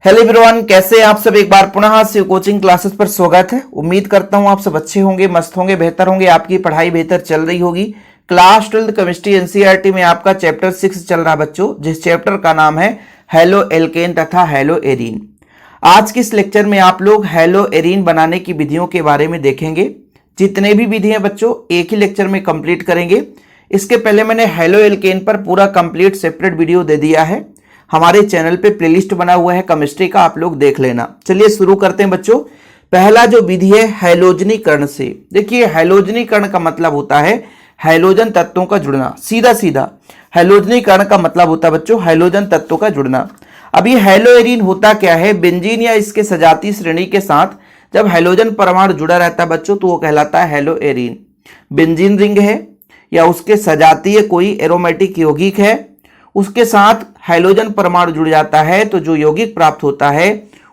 Hello everyone, कैसे हैं आप सब। एक बार पुनः शिव कोचिंग क्लासेस पर स्वागत है। उम्मीद करता हूं आप सब अच्छे होंगे, मस्त होंगे, बेहतर होंगे, आपकी पढ़ाई बेहतर चल रही होगी। क्लास 12 केमिस्ट्री एनसीईआरटी में आपका चैप्टर 6 चल रहा बच्चों, जिस चैप्टर का नाम है हेलो एल्केन तथा हेलो एरीन। आज के इस लेक्चर में आप लोग हेलो एरीन बनाने की विधियों के बारे में देखेंगे। जितने भी विधि हैं बच्चों एक ही लेक्चर में कंप्लीट करेंगे। इसके पहले मैंने हेलो एल्केन पर पूरा कंप्लीट सेपरेट वीडियो दे दिया है, हमारे चैनल पे प्लेलिस्ट बना हुआ है केमिस्ट्री का, आप लोग देख लेना। चलिए शुरू करते हैं बच्चों। पहला जो विधि है हैलोजनीकरण से। देखिए हैलोजनीकरण का मतलब होता है हैलोजन तत्वों का जुड़ना, सीधा सीधा हैलोजनीकरण का मतलब होता है बच्चों हैलोजन तत्वों का जुड़ना। अब ये हेलो एरीन होता क्या है, बेंजीन या इसके सजातीय श्रेणी के साथ जब हैलोजन परमाणु जुड़ा रहता है बच्चों तो वो कहलाता है हेलो एरीन। बेंजीन रिंग है या उसके सजातीय कोई एरोमेटिक यौगिक है, उसके साथ हैलोजन परमाणु जुड़ जाता है तो जो यौगिक प्राप्त होता है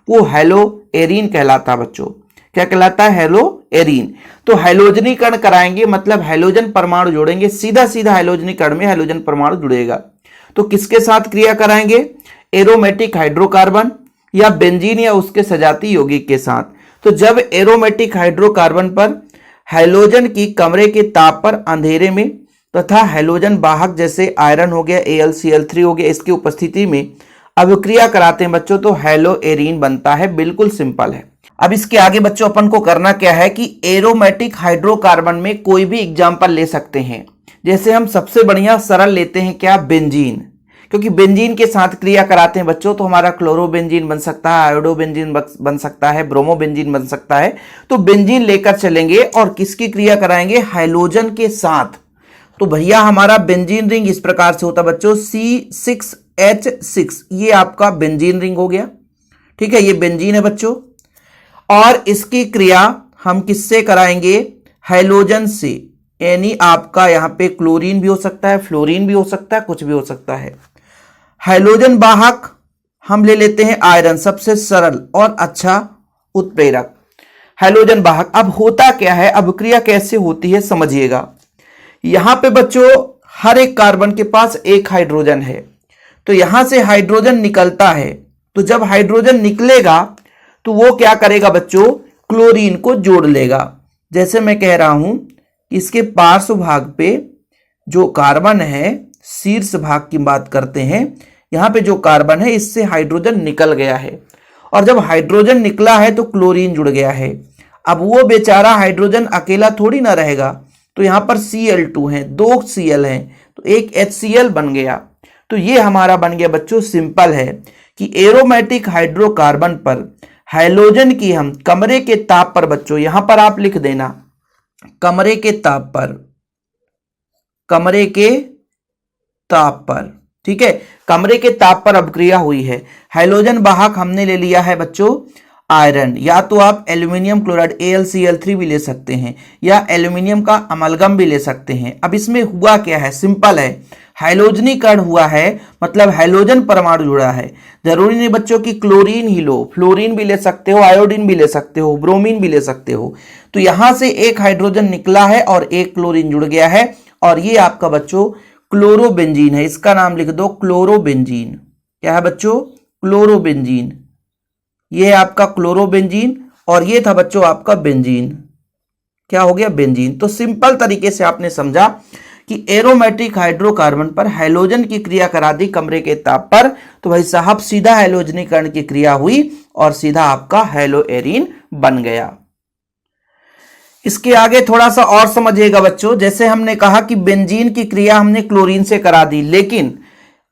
वो हेलो एरीन कहलाता है बच्चों। क्या कहलाता है? Hello arene. तो हैलोजनीकरण कराएंगे मतलब हैलोजन परमाणु जोड़ेंगे, सीधा सीधा हैलोजनीकरण में हैलोजन परमाणु जुड़ेगा। तो किसके साथ क्रिया कराएंगे? एरोमेटिक हाइड्रोकार्बन या बेंजीन या उसके सजातीय यौगिक के साथ। तो जब एरोमेटिक हाइड्रोकार्बन पर हैलोजन की कमरे के ताप पर अंधेरे में तथा हैलोजन वाहक जैसे आयरन हो गया, AlCl3 हो गया, इसकी उपस्थिति में अभिक्रिया कराते हैं बच्चों तो हेलो एरीन बनता है। बिल्कुल सिंपल है। अब इसके आगे बच्चों अपन को करना क्या है कि एरोमेटिक हाइड्रोकार्बन में कोई भी एग्जांपल ले सकते हैं। जैसे हम सबसे बढ़िया सरल लेते हैं क्या, बेंजीन, क्योंकि बेंजीन के साथ क्रिया कराते हैं बच्चों तो हमारा क्लोरोबेंजीन बन सकता है, आयोडोबेंजीन बन सकता है, ब्रोमोबेंजीन बन सकता है। तो बेंजीन लेकर चलेंगे और किसकी क्रिया कराएंगे? हैलोजन के साथ। तो भैया हमारा बेंजीन रिंग इस प्रकार से होता है बच्चों C6H6, ये आपका बेंजीन रिंग हो गया। ठीक है, ये बेंजीन है बच्चों और इसकी क्रिया हम किससे कराएंगे? हैलोजन से, यानी आपका यहां पे क्लोरीन भी हो सकता है, फ्लोरीन भी हो सकता है, कुछ भी हो सकता है। हैलोजन वाहक हम ले लेते हैं आयरन, सबसे सरल और अच्छा उत्प्रेरक हैलोजन वाहक। अब होता क्या है, अभिक्रिया कैसे होती है समझिएगा। यहां पे बच्चों हर एक कार्बन के पास एक हाइड्रोजन है, तो यहां से हाइड्रोजन निकलता है। तो जब हाइड्रोजन निकलेगा तो वो क्या करेगा बच्चों? क्लोरीन को जोड़ लेगा। जैसे मैं कह रहा हूं कि इसके पार्श्व भाग पे जो कार्बन है, शीर्ष भाग की बात करते हैं, यहां पे जो कार्बन है इससे हाइड्रोजन निकल गया है और जब हाइड्रोजन निकला है तो क्लोरीन जुड़ गया है। अब वो बेचारा हाइड्रोजन अकेला थोड़ी ना रहेगा, तो यहां पर Cl2 है, 2 Cl हैं तो एक HCl बन गया। तो ये हमारा बन गया बच्चों, सिंपल है कि एरोमेटिक हाइड्रोकार्बन पर हैलोजन की हम कमरे के ताप पर बच्चों, यहां पर आप लिख देना कमरे के ताप पर, कमरे के ताप पर, ठीक है, कमरे के ताप पर अभिक्रिया हुई है। हैलोजन वाहक हमने ले लिया है बच्चों आयरन, या तो आप एल्यूमिनियम क्लोराइड AlCl3 भी ले सकते हैं या एल्यूमिनियम का अमलगम भी ले सकते हैं। अब इसमें हुआ क्या है, सिंपल है, हैलोजनीकरण हुआ है मतलब हैलोजन परमाणु जुड़ा है। जरूरी नहीं बच्चों कि क्लोरीन ही लो, फ्लोरीन भी ले सकते हो, आयोडीन भी ले सकते हो, ब्रोमीन भी ले सकते हो। तो यहां से एक हाइड्रोजन निकला है और एक क्लोरीन जुड़ गया है और ये आपका बच्चों क्लोरोबेंजीन है। इसका नाम लिख दो क्लोरोबेंजीन। क्या है बच्चों? क्लोरोबेंजीन। ये है आपका क्लोरोबेंजीन और ये था बच्चों आपका बेंजीन। क्या हो गया? बेंजीन। तो सिंपल तरीके से आपने समझा कि एरोमेटिक हाइड्रोकार्बन पर हैलोजन की क्रिया करा दी कमरे के ताप पर, तो भाई साहब सीधा हैलोजनीकरण की क्रिया हुई और सीधा आपका हेलो एरीन बन गया। इसके आगे थोड़ा सा और समझिएगा बच्चों। जैसे हमने कहा कि बेंजीन की क्रिया हमने क्लोरीन से करा दी, लेकिन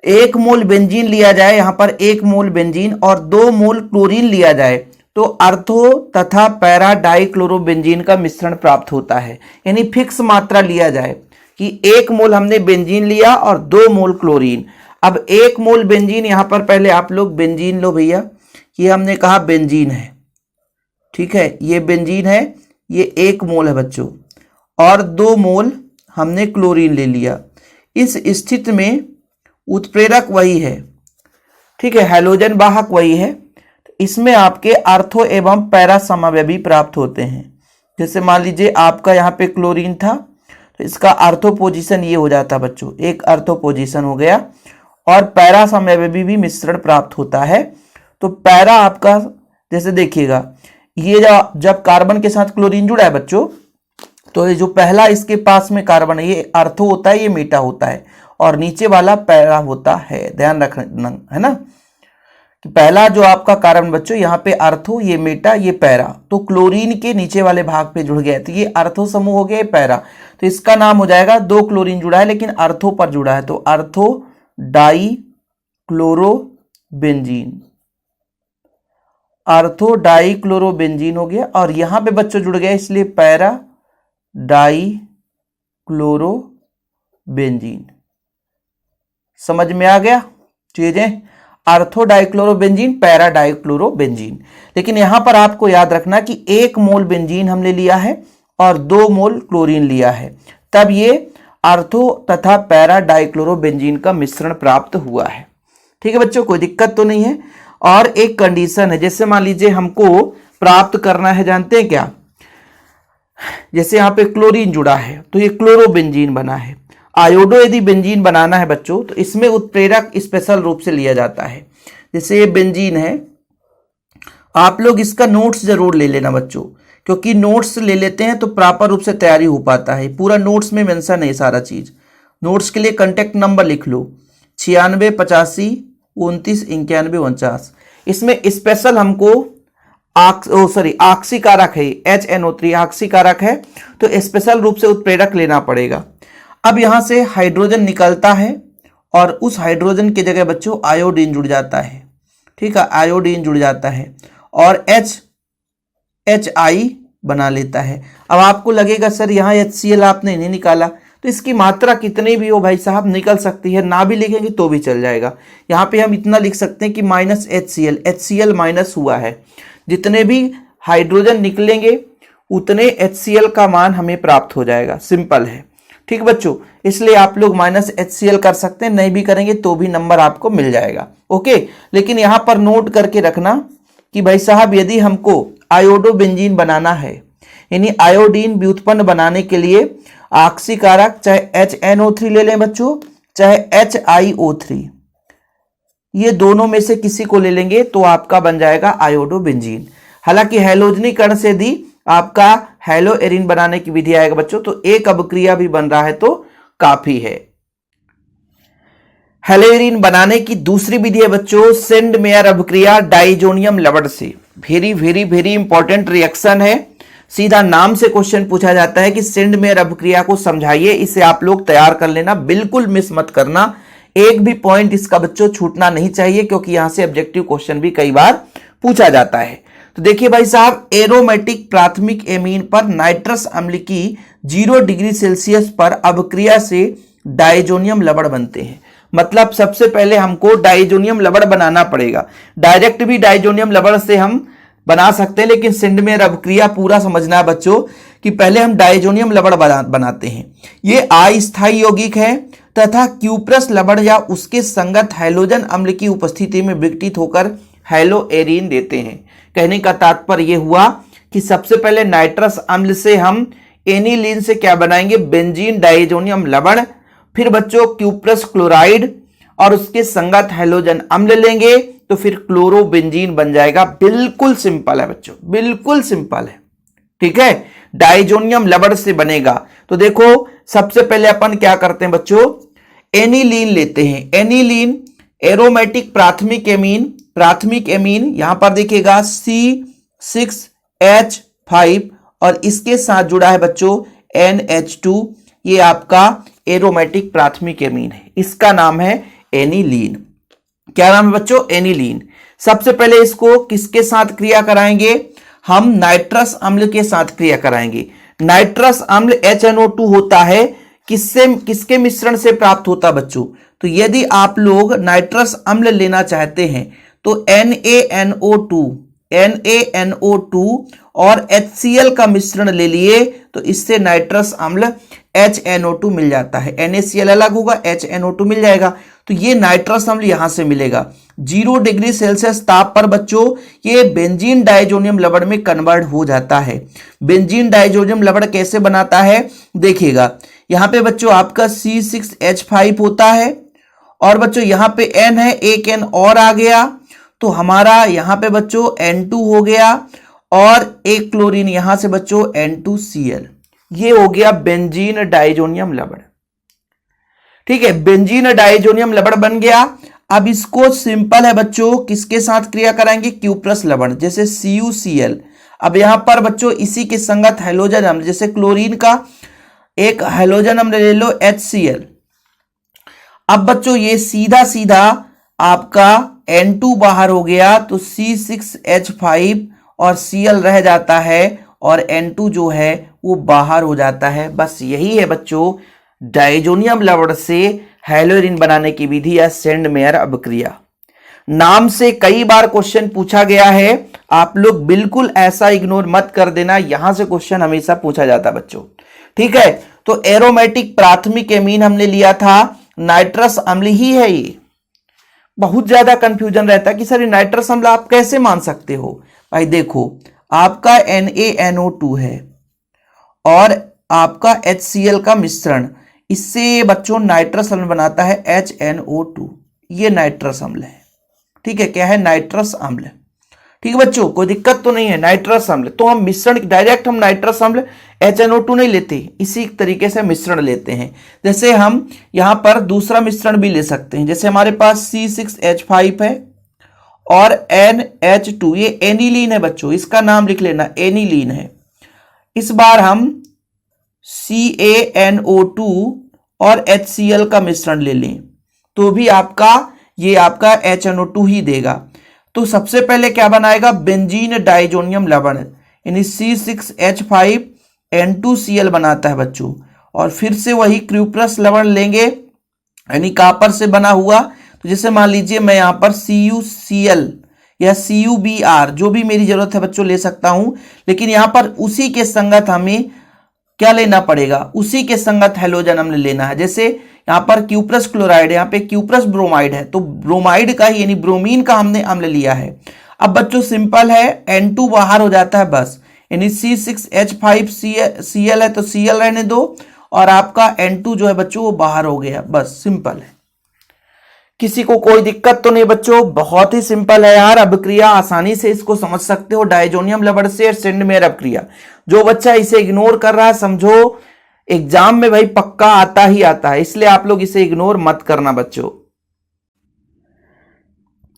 1 मोल बेंजीन लिया जाए, यहां पर 1 मोल बेंजीन और 2 मोल क्लोरीन लिया जाए तो अर्थो तथा पैरा डाइक्लोरोबेंजीन का मिश्रण प्राप्त होता है। यानी फिक्स मात्रा लिया जाए कि 1 मोल हमने बेंजीन लिया और 2 मोल क्लोरीन। अब 1 मोल बेंजीन, यहां पर पहले आप लोग बेंजीन लो भैया, ये हमने कहा बेंजीन है, ठीक है, ये बेंजीन है, ये 1 मोल है बच्चों और 2 मोल हमने क्लोरीन ले लिया। इस स्थिति में उत्प्रेरक वही है, ठीक है, हैलोजन वाहक वही है। इसमें आपके अर्थो एवं पैरा समव्ययी प्राप्त होते हैं। जैसे मान लीजिए आपका यहाँ पे क्लोरीन था तो इसका अर्थो पोजीशन ये हो जाता बच्चों, एक अर्थो पोजीशन हो गया और पैरा समव्ययी भी मिश्रण प्राप्त होता है। तो पैरा आपका जैसे देखिएगा, ये जब कार्बन के साथ क्लोरीन जुड़ा है बच्चों, तो ये जो पहला इसके पास में कार्बन है ये आर्थो होता है, ये मेटा होता है, और नीचे वाला पैरा होता है। ध्यान रखना है ना कि पहला जो आपका कार्बन बच्चों यहाँ पे आर्थो, ये मेटा, ये पैरा, तो क्लोरीन के नीचे वाले भाग पे जुड़ गया, तो ये आर्थो समूह हो गया, ये पैरा, तो इसका नाम हो जाएगा, दो क्लोरीन जुड़ा है लेकिन आर्थो पर जुड़ा है, तो ortho di chlorobenzene, ortho di chlorobenzene हो गया। और यहां पे बच्चों जुड़ गया इसलिए पैरा डाई क्लोरोबेंजीन। समझ में आ गया चीजें, आर्थो डाइक्लोरोबेंजीन, पैरा डाइक्लोरोबेंजीन। लेकिन यहां पर आपको याद रखना कि 1 मोल बेंजीन हमने लिया है और 2 मोल क्लोरीन लिया है, तब ये आर्थो तथा पैरा डाइक्लोरोबेंजीन का मिश्रण प्राप्त हुआ है। ठीक है बच्चों, कोई दिक्कत तो नहीं है। और एक कंडीशन है, जैसे मान लीजिए हमको प्राप्त करना है, जानते हैं क्या, जैसे यहाँ पे क्लोरीन जुड़ा है तो ये क्लोरोबेंजीन बना है। आयोडो यदि बेंजीन बनाना है बच्चों तो इसमें उत्प्रेरक स्पेशल रूप से लिया जाता है। जैसे ये बेंजीन है, आप लोग इसका नोट्स जरूर ले लेना बच्चों, क्योंकि नोट्स ले लेते हैं तो प्रॉपर रूप से तैयारी हो पाता है। पूरा नोट्स में मेंशन है सारा चीज। नोट्स के लिए कांटेक्ट नंबर लिख लो 96 85 29 91 49। इसमें स्पेशल हमको ऑक्सी कारक है, HNO3 ऑक्सी कारक है, तो स्पेशल रूप से उत्प्रेरक लेना पड़ेगा। अब यहां से हाइड्रोजन निकलता है और उस हाइड्रोजन की जगह बच्चों आयोडीन जुड़ जाता है। ठीक है, आयोडीन जुड़ जाता है और HI बना लेता है। अब आपको लगेगा सर यहाँ HCl आपने नहीं निकाला, तो इसकी मात्रा कितनी भी हो भाई साहब निकल सकती है, ना भी लिखेंगे तो भी चल जाएगा। यहाँ पे हम इतना लिख सकते हैं कि -HCl, HCl माइनस हुआ है, जितने भी हाइड्रोजन निकलेंगे उतने HCl का मान हमें प्राप्त हो जाएगा। सिंपल है। ठीक बच्चों, इसलिए आप लोग -HCl कर सकते हैं, नहीं भी करेंगे तो भी नंबर आपको मिल जाएगा। ओके, लेकिन यहां पर नोट करके रखना कि भाई साहब यदि हमको आयोडो बेंजीन बनाना है, यानी आयोडीन व्युत्पन्न बनाने के लिए ऑक्सी कारक चाहे HNO3 ले लें बच्चों, चाहे HiO3, ये दोनों में से किसी को ले लेंगे तो आपका बन जाएगा आयोडो बेंजीन। हालांकि हैलोजनीकरण से यदि आपका हेलो एरिन बनाने की विधि आएगा बच्चों तो एक अभिक्रिया भी बन रहा है तो काफी है। हेलो एरिन बनाने की दूसरी विधि है बच्चों सेंड मेयर अभिक्रिया डाइजोनियम लवण से। Very very very important reaction है, सीधा नाम से क्वेश्चन पूछा जाता है कि सेंड मेयर अभिक्रिया को समझाइए। इसे आप लोग तैयार कर लेना, बिल्कुल मिस मत करना, एक भी पॉइंट इसका बच्चों छूटना नहीं चाहिए, क्योंकि यहां से ऑब्जेक्टिव क्वेश्चन भी कई बार पूछा जाता है। तो देखिए भाई साहब, एरोमेटिक प्राथमिक एमीन पर नाइट्रस अम्ल की 0 डिग्री सेल्सियस पर अभिक्रिया से डाइजोनियम लवण बनते हैं। मतलब सबसे पहले हमको डाइजोनियम लवण बनाना पड़ेगा। डायरेक्ट भी डाइजोनियम लवण से हम बना सकते हैं, लेकिन सेंडमेयर अभिक्रिया पूरा समझना है बच्चों कि पहले हम डाइजोनियम लवण बनाते हैं। ये अस्थायी यौगिक है तथा क्यूप्रस लवण या उसके संगत हैलोजन अम्ल की उपस्थिति में विघटित होकर हेलो एरिन देते हैं। कहने का तात्पर्य यह हुआ कि सबसे पहले नाइट्रस अम्ल से हम एनिलीन से क्या बनाएंगे, बेंजीन डाइजोनियम लवण, फिर बच्चों क्यूप्रस क्लोराइड और उसके संगत हैलोजन अम्ल लेंगे तो फिर क्लोरोबेंजीन बन जाएगा। बिल्कुल सिंपल है बच्चों, बिल्कुल सिंपल है। ठीक है, डाइजोनियम लवण से बनेगा। तो देखो सबसे पहले अपन क्या करते हैं बच्चों, एनिलीन लेते हैं। एनिलीन एरोमेटिक प्राथमिक एमीन यहां पर देखिएगा C6H5 और इसके साथ जुड़ा है बच्चों NH2, ये आपका एरोमेटिक प्राथमिक एमीन है, इसका नाम है एनिलीन। क्या नाम है बच्चों, एनिलीन। सबसे पहले इसको किसके साथ क्रिया कराएंगे, हम नाइट्रस अम्ल के साथ क्रिया कराएंगे। नाइट्रस अम्ल HNO2 होता है, किसके मिश्रण से प्राप्त होता बच्चों, तो यदि आप लोग नाइट्रस अम्ल लेना चाहते हैं तो NaNO2 और HCl का मिश्रण ले लिए तो इससे नाइट्रस अम्ल HNO2 मिल जाता है। NaCl अलग होगा, HNO2 मिल जाएगा, तो ये नाइट्रस अम्ल यहां से मिलेगा। 0 डिग्री सेल्सियस ताप पर बच्चों ये बेंजीन डाइजोनियम लवण में कन्वर्ट हो जाता है। बेंजीन डाइजोनियम लवण कैसे बनाता है देखिएगा, यहां पे बच्चों आपका C6H5 होता है और बच्चों यहां पे N है, एक N और आ गया तो हमारा यहां पे बच्चों N2 हो गया और एक क्लोरीन यहां से बच्चों N2Cl, ये हो गया बेंजीन डाइजोनियम लवण। ठीक है, बेंजीन डाइजोनियम लवण बन गया। अब इसको सिंपल है बच्चों किसके साथ क्रिया कराएंगे, Q+ लवण, जैसे CuCl। अब यहां पर बच्चों इसी के संगत हैलोजन अम्ल, जैसे क्लोरीन का एक हैलोजन अम्ल ले लो HCl। अब बच्चों ये सीधा सीधा आपका N2 बाहर हो गया तो C6H5 और Cl रह जाता है और N2 जो है वो बाहर हो जाता है। बस यही है बच्चों डाइजोनियम लवण से हैलोजन बनाने की विधि या सेंडमेयर अभिक्रिया। नाम से कई बार क्वेश्चन पूछा गया है, आप लोग बिल्कुल ऐसा इग्नोर मत कर देना, यहां से क्वेश्चन हमेशा पूछा जाता है बच्चों। ठीक है, तो एरोमेटिक प्राथमिक एमीन हमने लिया था, नाइट्रस अम्ल ही है ये। बहुत ज्यादा कंफ्यूजन रहता है कि सर ये नाइट्रस अम्ल आप कैसे मान सकते हो। भाई देखो, आपका NaNO2 है और आपका HCl का मिश्रण, इससे बच्चों नाइट्रस अम्ल बनाता है HNO2, ये नाइट्रस अम्ल है। ठीक है, क्या है, नाइट्रस अम्ल। ठीक है बच्चों, कोई दिक्कत तो नहीं है, नाइट्रस अम्ल। तो हम मिश्रण डायरेक्ट हम नाइट्रस अम्ल HNO2 नहीं लेते, इसी तरीके से मिश्रण लेते हैं। जैसे हम यहां पर दूसरा मिश्रण भी ले सकते हैं, जैसे हमारे पास C6H5 है और NH2, ये एनिलीन है बच्चों, इसका नाम लिख लेना, एनिलीन है। इस बार हम CaNO2 और HCl का मिश्रण ले लें तो भी आपका ये आपका HNO2 ही देगा। तो सबसे पहले क्या बनाएगा, बेंजीन डाइजोनियम लवण, यानी C6H5 N2Cl बनाता है बच्चों। और फिर से वही Q+ लवण लेंगे, यानी कॉपर से बना हुआ। तो जैसे मान लीजिए मैं यहां पर CuCl या CuBr, जो भी मेरी जरूरत है बच्चों ले सकता हूं, लेकिन यहां पर उसी के संगत हमें क्या लेना पड़ेगा, उसी के संगत हैलोजन अम्ल लेना है। जैसे यहां पर Q+ क्लोराइड, यहां पे Q+ ब्रोमाइड है, तो ब्रोमाइड का ही यानी ब्रोमीन का हमने अम्ल लिया है। अब बच्चों सिंपल है, N2 बाहर हो जाता है बस, यानी C6H5Cl है तो Cl रहने दो और आपका N2 जो है बच्चों वो बाहर हो गया, बस सिंपल है। किसी को कोई दिक्कत तो नहीं बच्चों, बहुत ही सिंपल है यार। अभिक्रिया आसानी से इसको समझ सकते हो, डाइजोनियम लवण से सेंडमेयर अभिक्रिया। जो बच्चा इसे इग्नोर कर रहा है, समझो एग्जाम में भाई पक्का आता ही आता है, इसलिए आप लोग इसे इग्नोर मत करना बच्चों।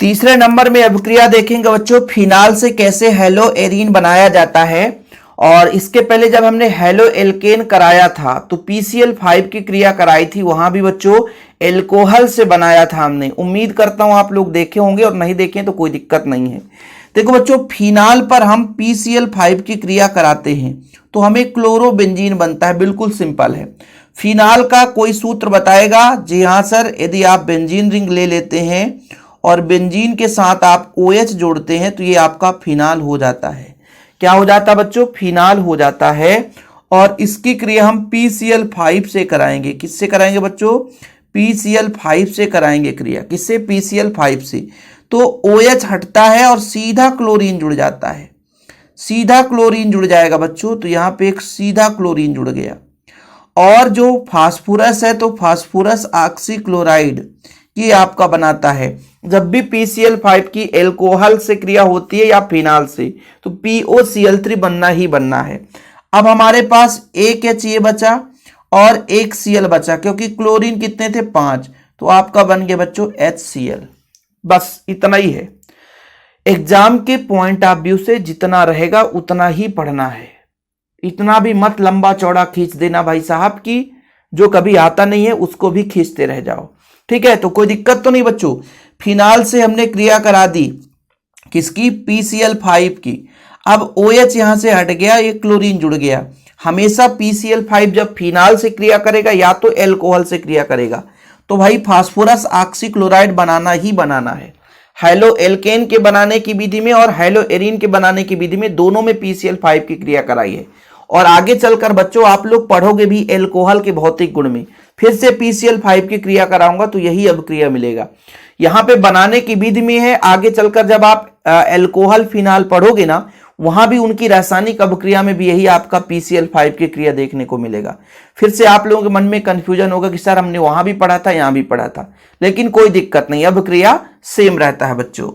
तीसरे नंबर में अभिक्रिया देखेंगे बच्चों, फिनाल से कैसे हेलो एरीन बनाया जाता है। और इसके पहले जब हमने हेलो एल्केन कराया था तो PCl5 की क्रिया कराई थी, वहां भी बच्चों एल्कोहल से बनाया था हमने। उम्मीद करता हूं आप लोग देखे होंगे, और नहीं देखे तो कोई दिक्कत नहीं है। देखो बच्चों, फिनाल पर हम PCl5 की क्रिया कराते हैं तो हमें क्लोरोबेंजीन बनता है, बिल्कुल सिंपल है। फिनाल का कोई सूत्र बताएगा, जी हाँ सर, यदि आप बेंजीन रिंग ले लेते हैं और बेंजीन के साथ आप OH जोड़ते हैं तो ये आपका फिनाल हो जाता है। क्या हो जाता है बच्चों, फिनाल हो जाता है। और इसकी क्रिया हम PCl5 से कराएंगे। किससे कराएंगे बच्चों, PCl5 से कराएंगे क्रिया। किससे, PCl5 से। तो OH हटता है और सीधा क्लोरीन जुड़ जाता है, सीधा क्लोरीन जुड़ जाएगा बच्चों। तो यहां पे एक सीधा क्लोरीन जुड़ गया। और जो फास्फोरस है तो फास्फोरस ऑक्सीक्लोराइड ये आपका बनाता है। जब भी PCl5 की एल्कोहल से क्रिया होती है या फिनाल से, तो POCl3 बनना ही बनना है। अब हमारे पास एक H ये बचा और एक Cl बचा, क्योंकि क्लोरीन कितने थे, 5, तो आपका बन गया बच्चों HCl। बस इतना ही है। एग्जाम के पॉइंट ऑफ व्यू से जितना रहेगा उतना ही पढ़ना है, इतना भी मत लंबा चौड़ा खींच देना भाई साहब की जो कभी आता नहीं है उसको भी खींचते रह जाओ। ठीक है, तो कोई दिक्कत तो नहीं बच्चों। फिनाल से हमने क्रिया करा दी, किसकी, PCl5 की। अब OH यहां से हट गया, ये क्लोरीन जुड़ गया। हमेशा PCl5 जब फिनाल से क्रिया करेगा या तो एल्कोहल से क्रिया करेगा, तो भाई फास्फोरस ऑक्सीक्लोराइड बनाना ही बनाना है। हेलो एल्केन के बनाने की विधि में और हेलो एरीन के बनाने की विधि में, दोनों में PCl5 की क्रिया कराई है। और आगे चलकर बच्चों आप लोग पढ़ोगे भी एल्कोहल के भौतिक गुण में, फिर से PCl5 की क्रिया कराऊंगा तो यही अभिक्रिया मिलेगा। यहां पे बनाने की विधि में है, आगे चलकर जब आप एल्कोहल फिनाल पढ़ोगे ना, वहां भी उनकी रासायनिक अभिक्रिया में भी यही आपका PCl5 की क्रिया देखने को मिलेगा। फिर से आप लोगों के मन में कंफ्यूजन होगा कि सर हमने वहां भी पढ़ा था, यहां भी पढ़ा था, लेकिन कोई दिक्कत नहीं, अभिक्रिया सेम रहता है बच्चों।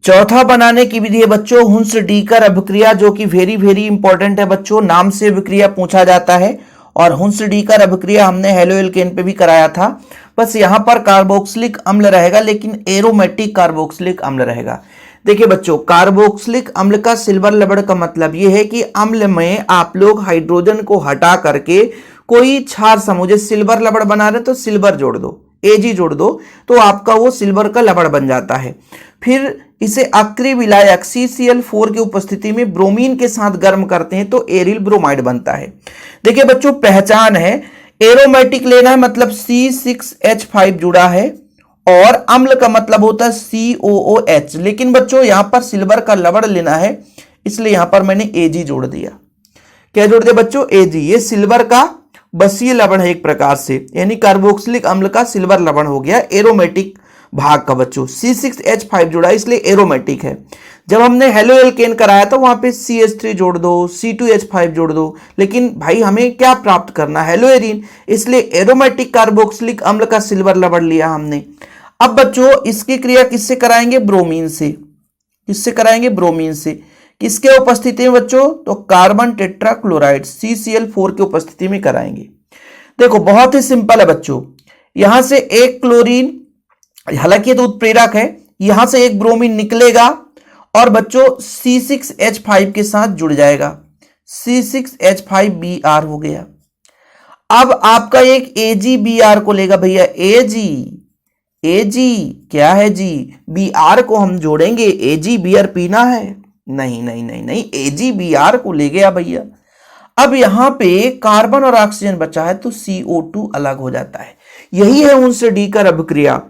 चौथा बनाने की विधि है बच्चों हुंस डीकर अभिक्रिया, जो कि वेरी वेरी इंपॉर्टेंट है बच्चों, नाम से अभिक्रिया पूछा जाता है। और हुंस डीकर अभिक्रिया हमने हेलो एल्केन पे भी कराया था, बस यहां पर कार्बोक्सिलिक अम्ल रहेगा, लेकिन एरोमेटिक कार्बोक्सिलिक अम्ल रहेगा। देखिए बच्चों, कार्बोक्सिलिक अम्ल का सिल्वर लबड़ का मतलब यह है कि अम्ल में आप लोग हाइड्रोजन को हटा करके कोई क्षार समूह, सिल्वर लबड़ बना रहे तो सिल्वर जोड़ दो, Ag जोड़ दो, तो आपका वो सिल्वर का लबड़ बन जाता है। फिर इसे अक्रिय विलायक CCl4 की उपस्थिति में ब्रोमीन के साथ गर्म करते हैं तो एरिल ब्रोमाइड बनता है। देखिए बच्चों, पहचान है, एरोमेटिक लेना है मतलब C6H5 जुड़ा है, और अम्ल का मतलब होता है COOH, लेकिन बच्चों यहां पर सिल्वर का लवण लेना है, इसलिए यहां पर मैंने Ag जोड़ दिया। क्या जोड़ दिया बच्चों? Ag। ये सिल्वर का बसीय लवण है एक प्रकार से, यानी कार्बोक्सिलिक अम्ल का सिल्वर लवण हो गया एरोमेटिक भाग का बच्चों। C6H5 जुड़ा इसलिए एरोमेटिक है। जब हमने हेलो एल्केन कराया था वहां पे CH3 जोड़ दो, C2H5 जोड़ दो, लेकिन भाई हमें क्या प्राप्त करना, हेलो एरीन, इसलिए एरोमेटिक कार्बोक्सिलिक अम्ल का सिल्वर लवण लिया हमने। अब बच्चों इसकी क्रिया किससे कराएंगे? ब्रोमीन से। किससे कराएंगे? ब्रोमीन से। किसके उपस्थिति में बच्चों? तो कार्बन टेट्राक्लोराइड CCl4 की उपस्थिति में कराएंगे। देखो बहुत ही सिंपल है बच्चों, यहां से एक क्लोरीन, हालांकि तो उत्प्रेरक है, यहां से एक ब्रोमीन निकलेगा और बच्चों C6H5 के साथ जुड़ जाएगा, C6H5Br हो गया। अब आपका एक AgBr को लेगा भैया, Ag क्या है जी? Br को हम जोड़ेंगे, AgBr पीना है? नहीं नहीं नहीं नहीं, AgBr को ले गया भैया। अब यहां पे कार्बन और ऑक्सीजन बचा है तो CO2 अलग हो जाता है। यही है उनसे डीकर अभिक्रिया।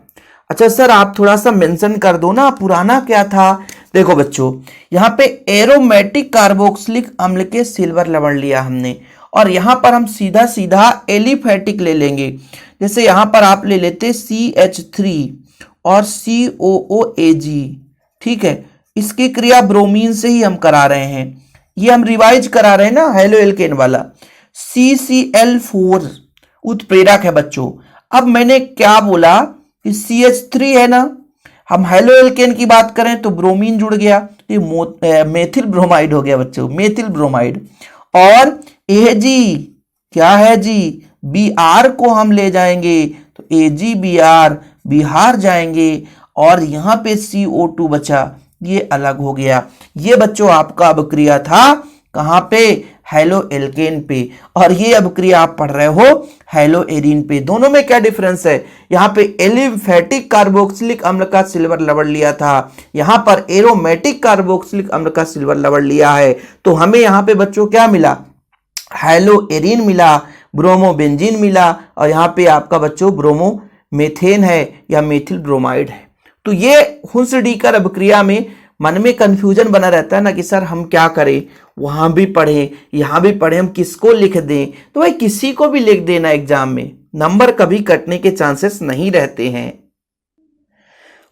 अच्छा सर आप थोड़ा सा मेंशन कर दो ना, पुराना क्या था? देखो बच्चों, यहां पे एरोमेटिक कार्बोक्सिलिक अम्ल के सिल्वर लवण लिया हमने, और यहां पर हम सीधा सीधा एलिफेटिक ले लेंगे। जैसे यहां पर आप ले लेते CH3 और COOAg, ठीक है, इसकी क्रिया ब्रोमीन से ही हम करा रहे हैं, ये हम रिवाइज करा रहे हैं ना हेलो एल्केन वाला। CCl4 उत्प्रेरक है बच्चों। अब मैंने क्या बोला कि CH3 है ना, हम हेलो एल्केन की बात करें तो ब्रोमीन जुड़ गया, ये मेथिल ब्रोमाइड हो गया बच्चों, मेथिल ब्रोमाइड। और Ag क्या है जी? Br को हम ले जाएंगे तो AgBr बिहार जाएंगे, और यहां पे CO2 बचा, ये अलग हो गया। ये बच्चों आपका अभिक्रिया था कहां पे? हेलो एल्केन पे। और ये अभिक्रिया आप पढ़ रहे हो हेलो एरीन पे। दोनों में क्या डिफरेंस है? यहां पे एलिफेटिक कार्बोक्सिलिक अम्ल का सिल्वर लवण लिया था, यहां पर एरोमेटिक कार्बोक्सिलिक अम्ल का सिल्वर लवण लिया है, तो हमें यहां पे बच्चों क्या मिला? हेलो एरीन मिला, ब्रोमोबेंजीन मिला, और यहां पे आपका बच्चों ब्रोमो मेथेन है या मेथिल ब्रोमाइड है। तो ये हुंस डीकर अभिक्रिया में मन में कंफ्यूजन बना रहता है ना कि सर हम क्या करें, वहां भी पढ़ें यहां भी पढ़ें, हम किसको लिख दें? तो भाई किसी को भी लिख देना एग्जाम में, नंबर कभी कटने के चांसेस नहीं रहते हैं।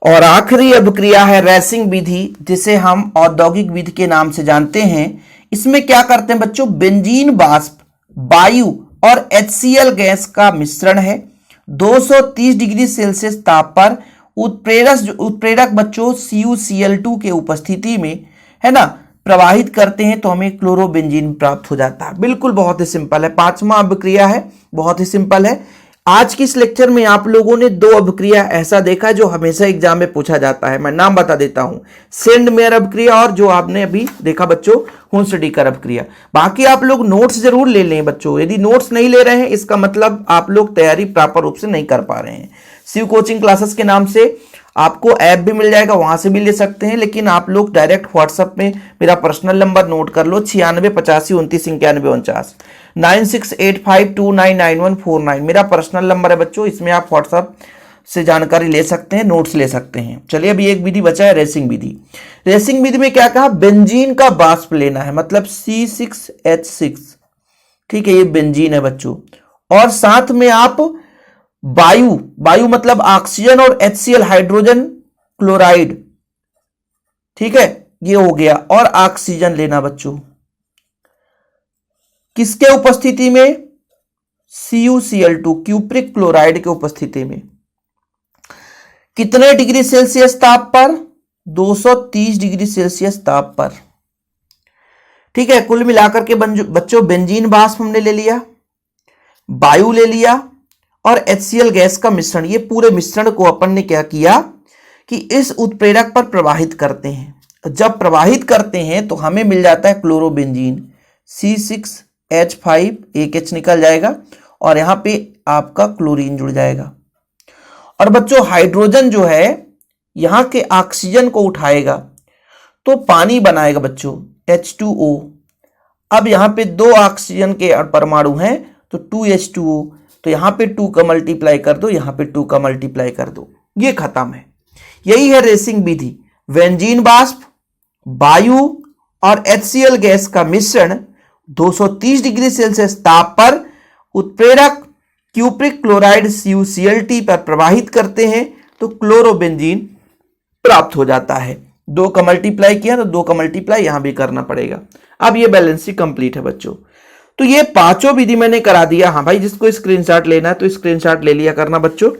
और आखिरी अभिक्रिया है रेसिंग विधि, जिसे हम औद्योगिक विधि के नाम से जानते हैं। इसमें क्या करते हैं बच्चों? बेंजीन वाष्प, वायु और HCl गैस का मिश्रण है। 230 डिग्री सेल्सियस ताप पर उत्प्रेरक बच्चों CuCl2 के उपस्थिति में, है ना, प्रवाहित करते हैं तो हमें क्लोरोबेंजीन प्राप्त हो जाता है। बिल्कुल बहुत ही सिंपल है, पांचवा अभिक्रिया है, बहुत ही सिंपल है। आज की इस लेक्चर में आप लोगों ने दो अभिक्रिया ऐसा देखा जो हमेशा एग्जाम में पूछा जाता है, मैं नाम बता देता हूं, सेंड मेयर अभिक्रिया और जो आपने अभी देखा बच्चों हुंस डीकर अभिक्रिया। बाकी आप लोग नोट्स जरूर ले लें बच्चों, यदि नोट्स नहीं ले रहे हैं इसका मतलब आप लोग तैयारी प्रॉपर रूप से नहीं कर पा रहे हैं। शिव कोचिंग क्लासेस के नाम से आपको ऐप भी मिल जाएगा, वहां से भी ले सकते हैं, लेकिन आप लोग डायरेक्ट व्हाट्सएप में मेरा पर्सनल नंबर नोट कर लो, 9685299149, 9685299149 मेरा पर्सनल नंबर है बच्चों। इसमें आप व्हाट्सएप से जानकारी ले सकते हैं, नोट्स ले सकते हैं। चलिए अभी एक विधि बचा है रेसिंग विधि। रेसिंग विधि में क्या कहा? बेंजीन का वाष्प लेना है, मतलब C6H6, ठीक है, ये बेंजीन है बच्चों, और साथ में आप वायु मतलब ऑक्सीजन और HCl हाइड्रोजन क्लोराइड, ठीक है, ये हो गया, और ऑक्सीजन लेना बच्चों, किसके उपस्थिति में? CuCl2 क्यूप्रिक क्लोराइड के उपस्थिति में। कितने डिग्री सेल्सियस ताप पर? 230 डिग्री सेल्सियस ताप पर। ठीक है, कुल मिलाकर के बच्चों बेंजीन वाष्प हमने ले लिया, वायु ले लिया और HCl गैस का मिश्रण। ये पूरे मिश्रण को अपन ने क्या किया कि इस उत्प्रेरक पर प्रवाहित करते हैं। जब प्रवाहित करते हैं तो हमें मिल जाता है क्लोरोबेंजीन, C6H5 एक H निकल जाएगा और यहां पे आपका क्लोरीन जुड़ जाएगा। और बच्चों हाइड्रोजन जो है यहां के ऑक्सीजन को उठाएगा तो पानी बनाएगा बच्चों, H2O। अब यहां पे 2 ऑक्सीजन के परमाणु हैं तो 2H2O, तो यहां पे 2 का मल्टीप्लाई कर दो, यहां पे 2 का मल्टीप्लाई कर दो, ये खत्म है। यही है रेसिंग विधि। बेंजीन वाष्प, वायु और HCl गैस का मिश्रण 230 डिग्री सेल्सियस ताप पर उत्प्रेरक क्यूप्रिक क्लोराइड CuCl पर प्रवाहित करते हैं तो क्लोरोबेंजीन प्राप्त हो जाता है। 2 का मल्टीप्लाई किया तो 2 का मल्टीप्लाई यहां भी करना पड़ेगा। अब ये बैलेंसिंग कंप्लीट है बच्चों। तो ये पांचों विधि मैंने करा दिया। हाँ भाई, जिसको स्क्रीनशॉट लेना है तो स्क्रीनशॉट ले लिया करना बच्चों।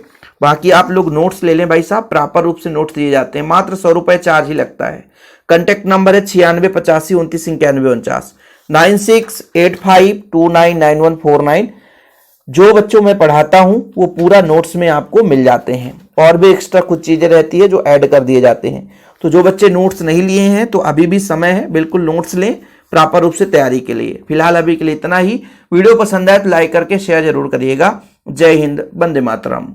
बाकी आप लोग नोट्स ले लें भाई साहब, प्रॉपर रूप से नोट्स दिए जाते हैं। मात्र 100 रुपए चार्ज ही लगता है। कॉन्टैक्ट नंबर है 9685292949, 9685299149। जो बच्चों मैं पढ़ाता हूं वो पूरा नोट्स में आपको मिल जाते हैं, और भी एक्स्ट्रा कुछ चीजें रहती है जो ऐड कर दिए जाते हैं। तो जो बच्चे नोट्स नहीं लिए हैं तो अभी भी समय है, बिल्कुल नोट्स लें प्रॉपर रूप से तैयारी के लिए। फिलहाल अभी के लिए इतना ही। वीडियो पसंद आए तो लाइक करके शेयर जरूर करिएगा। जय हिंद, वंदे मातरम।